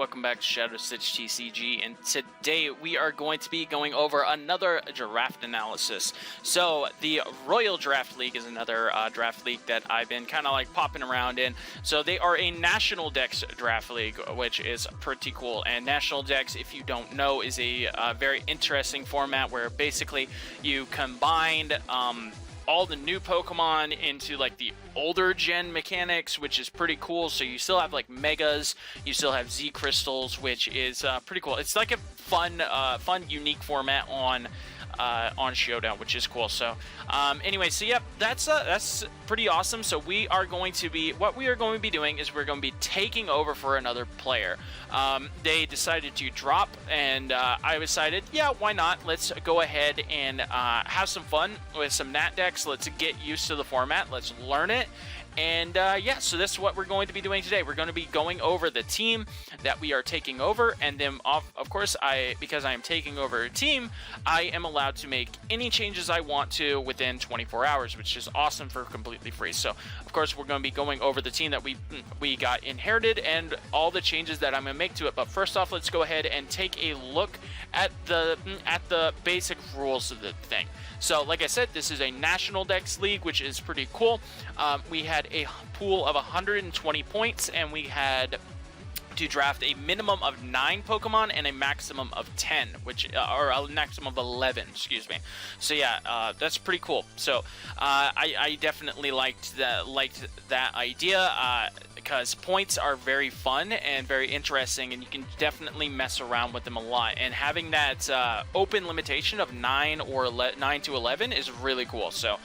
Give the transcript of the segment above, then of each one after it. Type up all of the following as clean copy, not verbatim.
welcome back to Shadow Stitch TCG, and today we are going to be going over another draft analysis. So the Royal Draft League is another draft league that I've been kind of like popping around in. So they are a National Dex draft league, which is pretty cool. And National Dex, if you don't know, is a very interesting format where basically you combined all the new Pokemon into like the older gen mechanics, which is pretty cool. So you still have like Megas, you still have Z Crystals, which is pretty cool. It's like a fun, unique format on Showdown, which is cool. So anyway, so yep, that's pretty awesome. So what we are going to be doing is we're going to be taking over for another player. They decided to drop, and I decided, yeah, why not? Let's go ahead and have some fun with some Nat decks. Let's get used to the format. Let's learn it. And yeah, so this is what we're going to be doing today. We're going to be going over the team that we are taking over, and then of course, because I am taking over a team, I am allowed to make any changes I want to within 24 hours, which is awesome for completely free. So of course, we're going to be going over the team that we got inherited and all the changes that I'm going to make to it. But first off, let's go ahead and take a look at the basic rules of the thing. So like I said, this is a National Dex League, which is pretty cool. We had a pool of 120 points, and we had to draft a minimum of 9 Pokemon and a maximum of 10, or a maximum of 11, excuse me. So yeah, that's pretty cool. So I definitely liked that idea, because points are very fun and very interesting, and you can definitely mess around with them a lot. And having that open limitation of 9 to 11 is really cool. So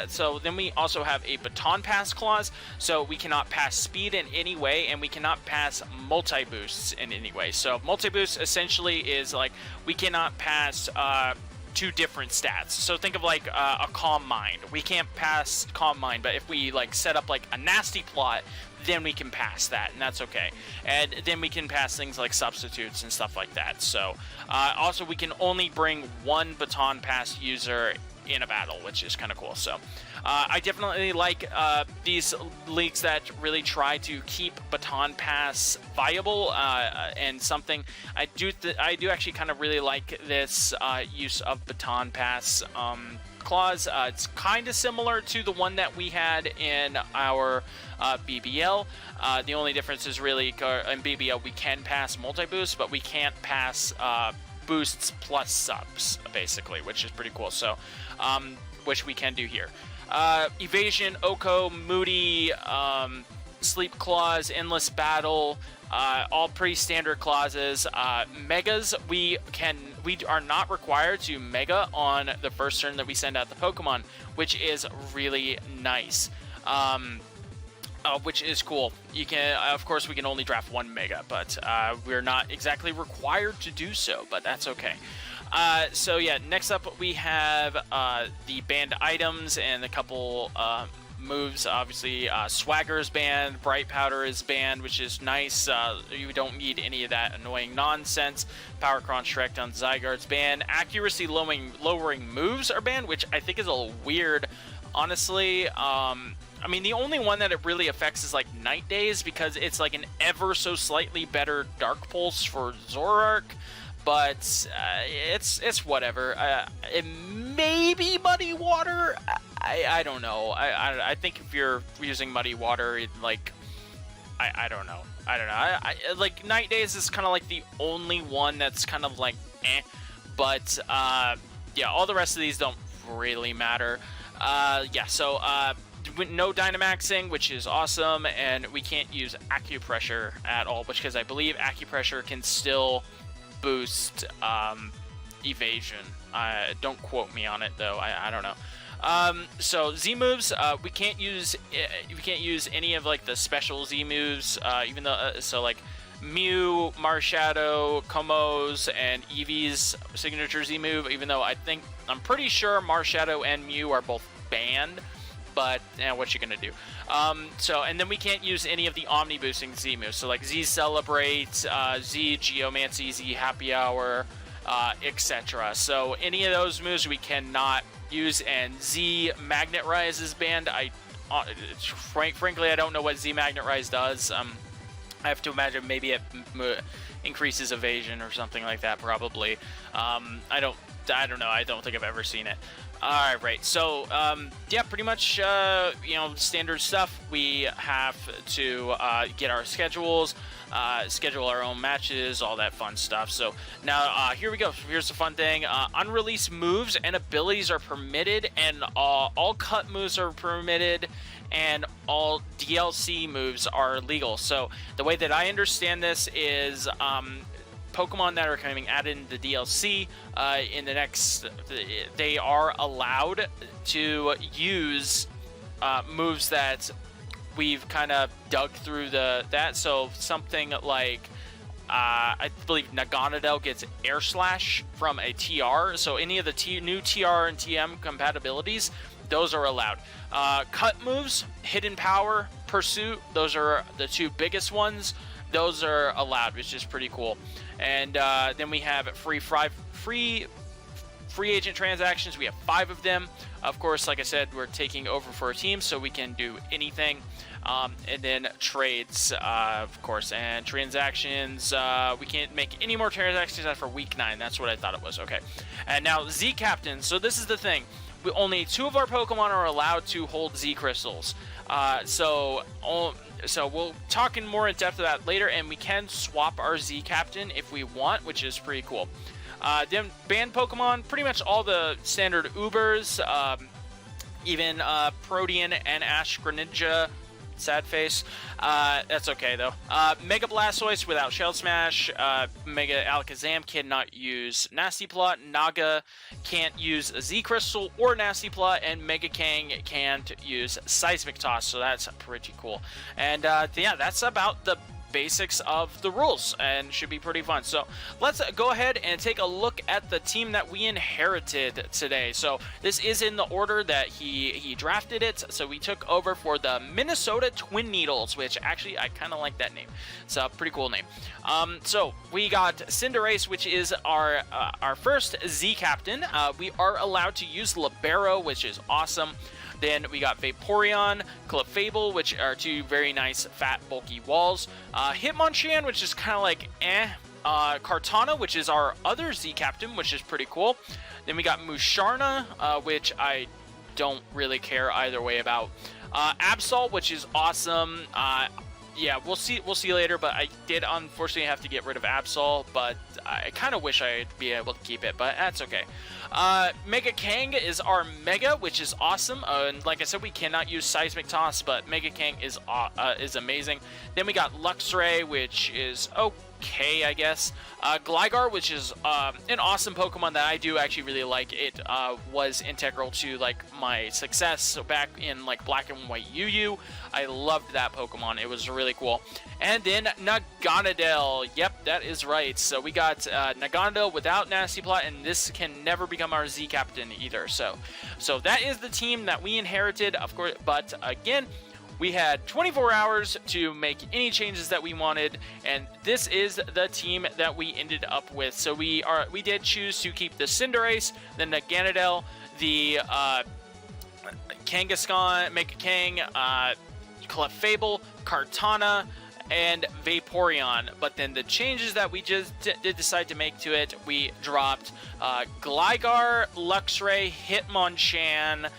so then we also have a baton pass clause, so we cannot pass speed in any way, and we cannot pass multi-boosts in any way. So multi-boost essentially is like we cannot pass 2 different stats. So think of like a Calm Mind. We can't pass Calm Mind, but if we like set up like a Nasty Plot, then we can pass that, and that's okay. And then we can pass things like substitutes and stuff like that. So also we can only bring 1 baton pass user in a battle, which is kind of cool. So I definitely like these leagues that really try to keep baton pass viable and something. I do actually kind of really like this use of baton pass clause. It's kind of similar to the one that we had in our BBL. The only difference is really in BBL we can pass multi-boost, but we can't pass boosts plus subs, basically, which is pretty cool. So which we can do here. Evasion, Oko, Moody, Sleep Clause, Endless Battle, all pretty standard clauses. Megas, we are not required to Mega on the first turn that we send out the Pokemon, which is really nice. Which is cool. You can, of course, we can only draft 1 Mega, but we're not exactly required to do so, but that's okay. So yeah, next up we have the banned items and a couple moves. Obviously, Swagger is banned, Bright Powder is banned, which is nice. You don't need any of that annoying nonsense. Power Construct on Zygarde's banned. Accuracy lowering moves are banned, which I think is a little weird, honestly. I mean, the only one that it really affects is like Night Days, because it's like an ever so slightly better Dark Pulse for Zoroark. But it's whatever. It may be Muddy Water. I don't know. I think if you're using Muddy Water, I don't know. Like Night Days is kind of like the only one that's kind of like eh. But yeah, all the rest of these don't really matter. Yeah. So no Dynamaxing, which is awesome, and we can't use Acupressure at all, because I believe Acupressure can still boost evasion. Don't quote me on it though. I don't know. So Z moves, we can't use any of like the special Z moves, even though so like Mew, Marshadow, Komo's, and Eevee's signature Z move. Even though I'm pretty sure Marshadow and Mew are both banned. But what you gonna do? So, and then we can't use any of the Omni boosting Z moves. So like Z Celebrate, Z Geomancy, Z Happy Hour, etc. So any of those moves we cannot use. And Z Magnet Rise is banned. Frankly, I don't know what Z Magnet Rise does. I have to imagine maybe it increases evasion or something like that, probably. I don't know. I don't think I've ever seen it. All right, so yeah, pretty much you know, standard stuff. We have to get our schedules, schedule our own matches, all that fun stuff. So now here we go. Here's the fun thing: unreleased moves and abilities are permitted, and all cut moves are permitted, and all DLC moves are legal. So the way that I understand this is Pokemon that are coming added in the DLC in the next, they are allowed to use moves that we've kind of dug through that. So something like I believe Naganadel gets Air Slash from a TR. So any of the new TR and TM compatibilities, those are allowed. Cut moves, Hidden Power, Pursuit, those are the two biggest ones. Those are allowed, which is pretty cool. And then we have free agent transactions. We have 5 of them. Of course, like I said, we're taking over for a team, so we can do anything. And then trades, of course, and transactions. We can't make any more transactions after week 9. That's what I thought it was. Okay. And now Z Captain. So this is the thing. Only 2 of our Pokemon are allowed to hold Z Crystals. So we'll talk in more in depth of that later, and we can swap our Z Captain if we want, which is pretty cool. Then banned Pokemon, pretty much all the standard Ubers, even Protean and Ash Greninja. Sad face. That's okay though. Mega Blastoise without Shell Smash. Mega Alakazam cannot use Nasty Plot. Naga can't use Z Crystal or Nasty Plot, and Mega Kang can't use Seismic Toss. So that's pretty cool. And yeah, that's about the basics of the rules, and should be pretty fun. So let's go ahead and take a look at the team that we inherited today. So this is in the order that he drafted it. So we took over for the Minnesota Twin Needles, which actually I kind of like that name. It's a pretty cool name. So we got Cinderace, which is our first Z Captain. We are allowed to use Libero, which is awesome. Then we got Vaporeon, Clefable, which are 2 very nice, fat, bulky walls. Hitmonchan, which is kind of like eh. Kartana, which is our other Z Captain, which is pretty cool. Then we got Musharna, which I don't really care either way about. Absol, which is awesome. Yeah, we'll see later, but I did unfortunately have to get rid of Absol, but I kind of wish I'd be able to keep it, but that's okay. Mega Kang is our Mega, which is awesome, and like I said, we cannot use Seismic Toss, but Mega Kang is amazing. Then we got Luxray, which is okay, I guess. Gligar, which is an awesome Pokemon that I do actually really like. It was integral to like my success back in like Black and White UU. I loved that Pokemon. It was really cool. And then Naganadel. Yep, that is right. So we got Naganadel without Nasty Plot, and this can never become our Z Captain either. So that is the team that we inherited, of course. But again, we had 24 hours to make any changes that we wanted, and this is the team that we ended up with. So we did choose to keep the Cinderace, the Naganadel, the Kangaskhan, Mega Kang, Clefable, Kartana, and Vaporeon. But then the changes that we just did decide to make to it, we dropped Gligar, Luxray, Hitmonchan,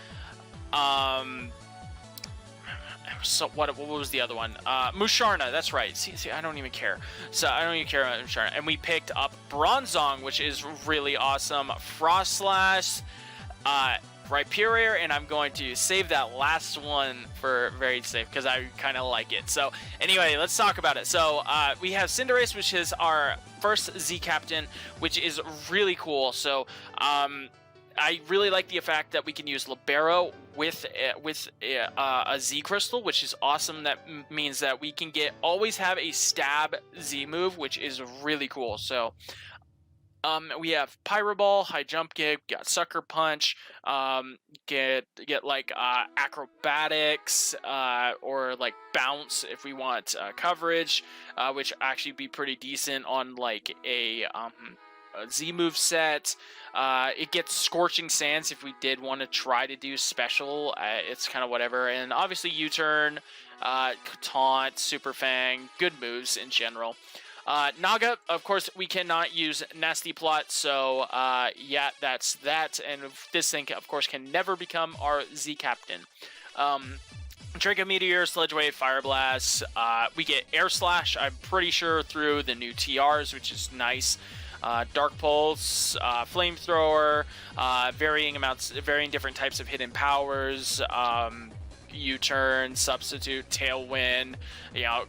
so what was the other one? Musharna, that's right. See, I don't even care. So I don't even care about Musharna. And we picked up Bronzong, which is really awesome. Frostlass, Rhyperior, and I'm going to save that last one for very safe because I kind of like it. So anyway, let's talk about it. So we have Cinderace, which is our first Z Captain, which is really cool. So I really like the fact that we can use Libero with a Z Crystal, which is awesome. That means that we can always have a stab Z move, which is really cool. So we have Pyro Ball, High Jump Kick, got Sucker Punch, get like Acrobatics, or like Bounce if we want coverage, which actually be pretty decent on like a Z move set. It gets Scorching Sands if we did want to try to do special. It's kind of whatever. And obviously U-turn, taunt, super fang, good moves in general. Naga, of course, we cannot use Nasty Plot, so yeah, that's that. And this thing, of course, can never become our Z Captain. Draco Meteor, Sledge Wave, Fire Blast. We get Air Slash, I'm pretty sure, through the new TRs, which is nice. Dark Pulse, Flamethrower, varying different types of hidden powers. U-turn, substitute, tailwind,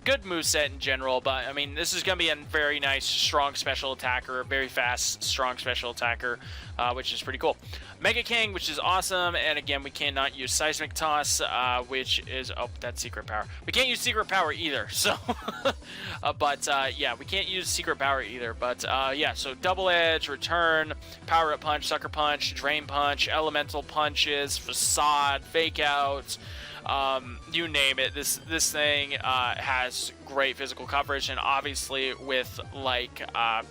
good moveset in general, but I mean, this is going to be a very nice, strong special attacker, very fast, strong special attacker, which is pretty cool. Mega King, which is awesome, and again, we cannot use Seismic Toss, which is, oh, that's Secret Power. We can't use Secret Power either, so, yeah, we can't use Secret Power either, but, yeah, so Double Edge, Return, Power Up Punch, Sucker Punch, Drain Punch, Elemental Punches, Facade, Fake Out, you name it. This thing has great physical coverage, and obviously with like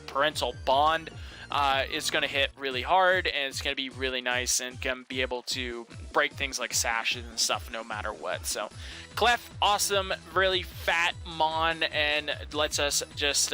Parental Bond, it's going to hit really hard, and it's going to be really nice and can be able to break things like sashes and stuff no matter what. So Clef, awesome, really fat Mon, and lets us just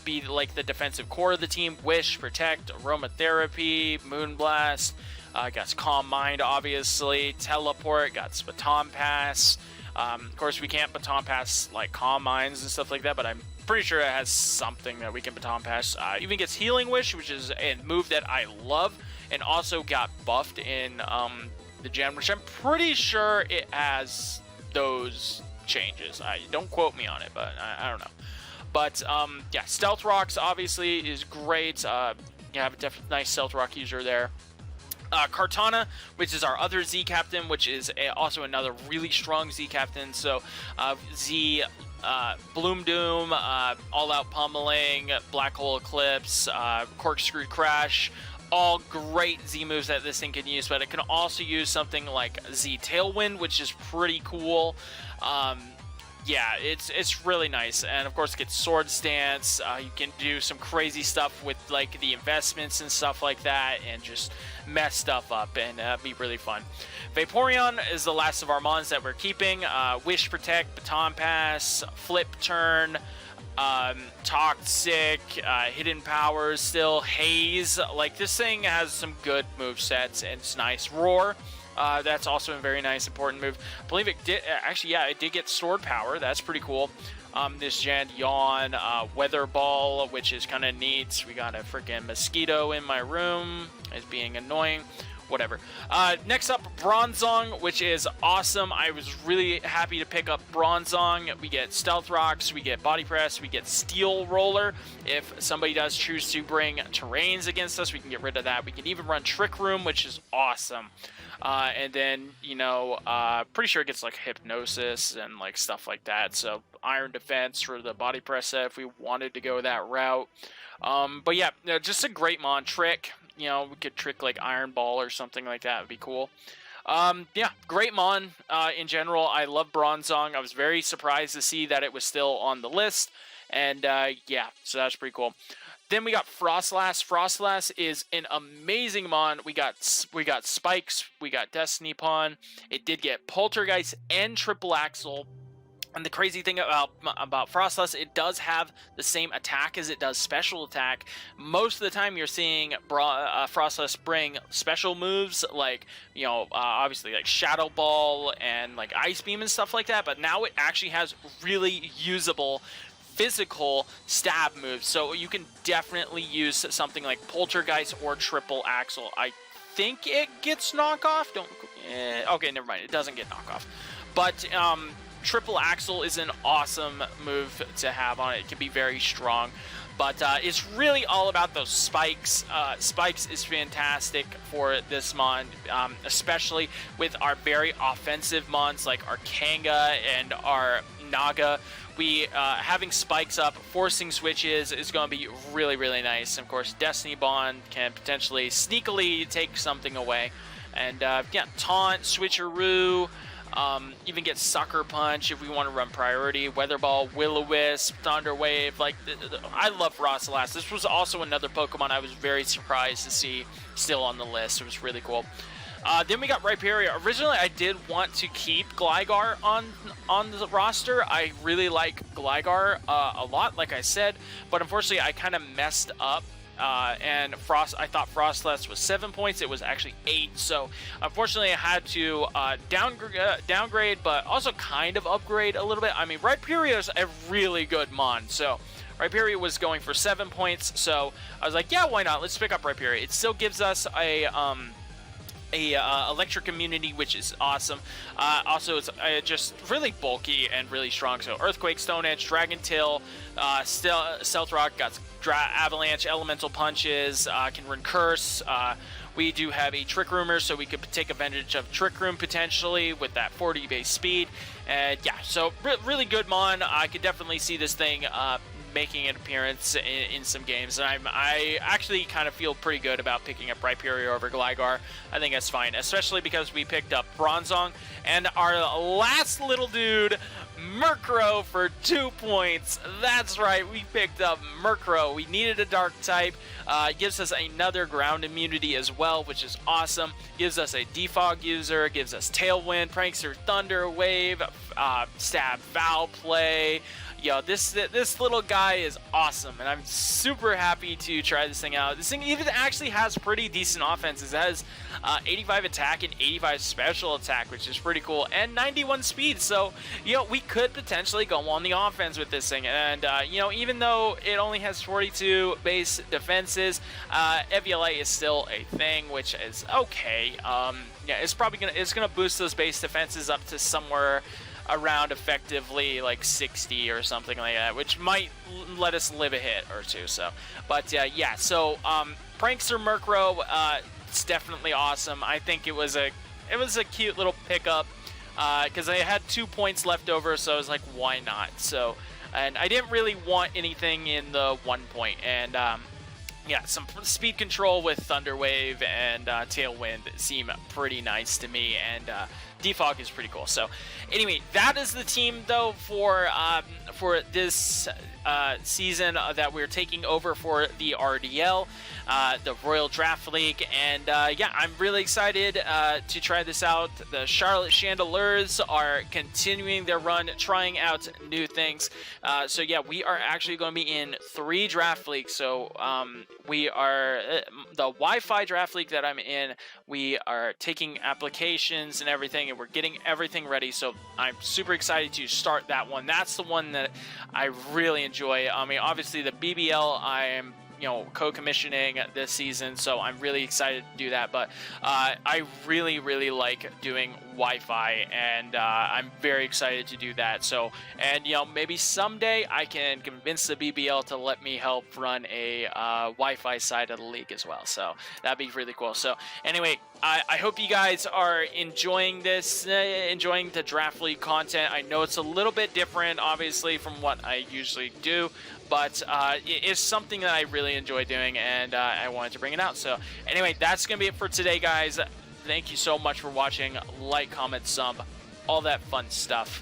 be like the defensive core of the team. Wish, Protect, Aromatherapy, Moonblast. Got Calm Mind, obviously. Teleport, got Baton Pass. Of course, we can't Baton Pass like Calm Minds and stuff like that, but I'm pretty sure it has something that we can Baton Pass. Even gets Healing Wish, which is a move that I love, and also got buffed in the gen, which I'm pretty sure it has those changes. Don't quote me on it, but I don't know. But yeah, Stealth Rocks obviously is great. You have a definitely nice Stealth Rock user there. Kartana, which is our other Z Captain, which is also another really strong Z Captain. So Z Bloom Doom, All Out Pummeling, Black Hole Eclipse, Corkscrew Crash, all great Z moves that this thing can use, but it can also use something like Z Tailwind, which is pretty cool. Yeah, it's really nice, and of course it gets Sword Stance. You can do some crazy stuff with like the investments and stuff like that, and just mess stuff up and be really fun. Vaporeon is the last of our mons that we're keeping. Wish, Protect, Baton Pass, Flip Turn, Toxic, Hidden Powers, still Haze. Like, this thing has some good move sets, and it's nice. Roar. That's also a very nice, important move. I believe it did, actually, yeah, it did get Sword Power. That's pretty cool. This gen, Yawn, Weather Ball, which is kind of neat. We got a freaking mosquito in my room. It's being annoying. Whatever. Next up, Bronzong, which is awesome. I was really happy to pick up Bronzong. We get Stealth Rocks, we get Body Press, we get Steel Roller. If somebody does choose to bring terrains against us, we can get rid of that. We can even run Trick Room, which is awesome. And then, you know, pretty sure it gets like Hypnosis and like stuff like that. So Iron Defense for the Body Press set if we wanted to go that route. But yeah, just a great mon. Trick. You know, we could trick like Iron Ball or something like that. Would be cool. Yeah, great mon in general. I love Bronzong. I was very surprised to see that it was still on the list. And yeah, so that's pretty cool. Then we got Frostlass. Frostlass is an amazing mon. We got Spikes. We got Destiny Pawn. It did get Poltergeist and Triple Axle. And the crazy thing about Frostlass, it does have the same attack as it does special attack. Most of the time you're seeing Frostlass bring special moves like, you know, obviously like Shadow Ball and like Ice Beam and stuff like that. But now it actually has really usable physical stab moves. So you can definitely use something like Poltergeist or Triple Axle. I think it gets knockoff. Okay, never mind. It doesn't get knockoff. But, Triple Axle is an awesome move to have on it. It can be very strong, but it's really all about those spikes. Spikes is fantastic for this mon, especially with our very offensive mons like our Kanga and our Naga. We having spikes up, forcing switches is going to be really, really nice. And of course, Destiny Bond can potentially sneakily take something away. And yeah, Taunt, Switcheroo. Even get Sucker Punch if we want to run Priority, Weather Ball, Will-O-Wisp, Thunder Wave. Like, I love Frostlass. This was also another Pokemon I was very surprised to see still on the list. It was really cool. Then we got Rhyperior. Originally, I did want to keep Gligar on the roster. I really like Gligar a lot, like I said, but unfortunately, I kind of messed up. And I thought Frostlass was 7 points. It was actually 8. So unfortunately, I had to downgrade, but also kind of upgrade a little bit. I mean, Rhyperior is a really good mon. So Rhyperior was going for 7 points. So I was like, yeah, why not? Let's pick up Rhyperior. It still gives us a electric immunity, which is awesome. Also, it's just really bulky and really strong. So Earthquake, Stone Edge, Dragon Tail, Stealth Rock, got Avalanche, Elemental Punches, can run Curse. We do have a Trick Roomer, so we could take advantage of Trick Room potentially with that 40 base speed. And yeah, so really good mon. I could definitely see this thing making an appearance in some games, and I actually kind of feel pretty good about picking up Rhyperior over Gligar. I think that's fine, especially because we picked up Bronzong, and our last little dude, Murkrow, for 2 points. That's right, we picked up Murkrow. We needed a Dark type. It gives us another ground immunity as well, which is awesome. Gives us a Defog user, gives us Tailwind, Prankster, Thunder Wave, Stab, Foul Play. Yo, this little guy is awesome, and I'm super happy to try this thing out. This thing even actually has pretty decent offenses. It has 85 attack and 85 special attack, which is pretty cool, and 91 speed. So, you know, we could potentially go on the offense with this thing. And, you know, even though it only has 42 base defenses, Eviolite is still a thing, which is okay. Yeah, it's gonna boost those base defenses up to somewhere around effectively like 60 or something like that, which might let us live a hit or two. So, but yeah, so Prankster Murkrow, it's definitely awesome. I think it was a cute little pickup because I had 2 points left over, so I was like, why not? So, and I didn't really want anything in the 1 point, and yeah, some speed control with Thunder Wave and Tailwind seem pretty nice to me, and Defog is pretty cool. So anyway, that is the team though for this season that we're taking over for the RDL, the Royal Draft League, and yeah, I'm really excited to try this out. The Charlotte Chandelures are continuing their run, trying out new things. So yeah, we are actually going to be in 3 draft leagues. So we are the Wi-Fi draft league that I'm in. We are taking applications and everything, and we're getting everything ready. So I'm super excited to start that one. That's the one that I really enjoy. I mean, obviously the BBL I am, you know, co-commissioning this season, so I'm really excited to do that. But I really like doing Wi-Fi, and I'm very excited to do that. So, and you know, maybe someday I can convince the BBL to let me help run a Wi-Fi side of the league as well. So that'd be really cool. So anyway, I hope you guys are enjoying this, enjoying the draft league content. I know it's a little bit different, obviously, from what I usually do, but it is something that I really enjoy doing, and I wanted to bring it out. So anyway, that's going to be it for today, guys. Thank you so much for watching. Like, comment, sub, all that fun stuff.